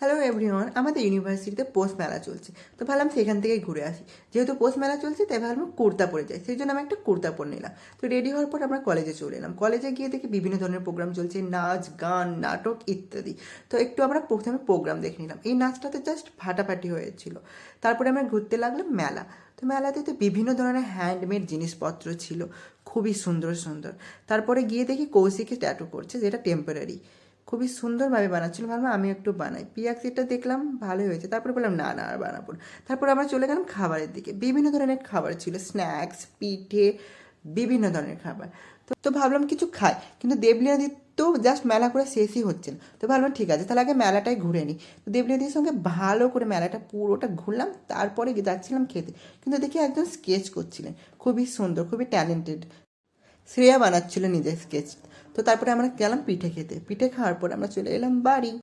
Hello everyone, আমাদের ইউনিভার্সিটিতে post মেলা চলছে, তো ভাবলাম সেখান থেকেই ঘুরে আসি। যেহেতু পোস্ট মেলা চলছে তাই ভাবলাম কুর্তা পরে যাই, সেই জন্য আমি একটা কুর্তা পরে নিলাম। তো রেডি হওয়ার পর আমরা কলেজে চলে এলাম। কলেজে গিয়ে দেখি বিভিন্ন ধরনের প্রোগ্রাম চলছে, নাচ গান নাটক ইত্যাদি। তো একটু আমরা প্রথমে প্রোগ্রাম দেখে নিলাম। এই নাচটাতে জাস্ট ফাটাফাটি হয়েছিল। তারপরে আমরা ঘুরতে লাগলাম মেলা। তো মেলাতে তো বিভিন্ন ধরনের হ্যান্ডমেড জিনিসপত্র ছিল, খুবই সুন্দর সুন্দর। তারপরে গিয়ে দেখি কৌশিকে ট্যাটু করছে, যেটা টেম্পোরারি, খুবই সুন্দরভাবে বানাচ্ছিল। ভাবলাম আমি একটু বানাই, পিয়াক্সিটা দেখলাম ভালোই হয়েছে, তারপরে বললাম না না আর বানাবো না। তারপর আমরা চলে গেলাম খাবারের দিকে। বিভিন্ন ধরনের খাবার ছিল, স্ন্যাক্স, পিঠে, বিভিন্ন ধরনের খাবার। তো ভাবলাম কিছু খাই, কিন্তু দেবলীনাদি তো জাস্ট মেলা করে শেষই হচ্ছে না। তো ভাবলাম ঠিক আছে, তাহলে আগে মেলাটাই ঘুরে নিই। তো দেবলীনাদির সঙ্গে ভালো করে মেলাটা পুরোটা ঘুরলাম, তারপরে যাচ্ছিলাম খেতে। কিন্তু দেখি একজন স্কেচ করছিলেন, খুবই সুন্দর, খুবই ট্যালেন্টেড। শ্রেয়া বানাচ্ছিল নিজের স্কেচ। তো তারপরে আমরা গেলাম পিঠে খেতে। পিঠে খাওয়ার পর আমরা চলে এলাম বাড়ি।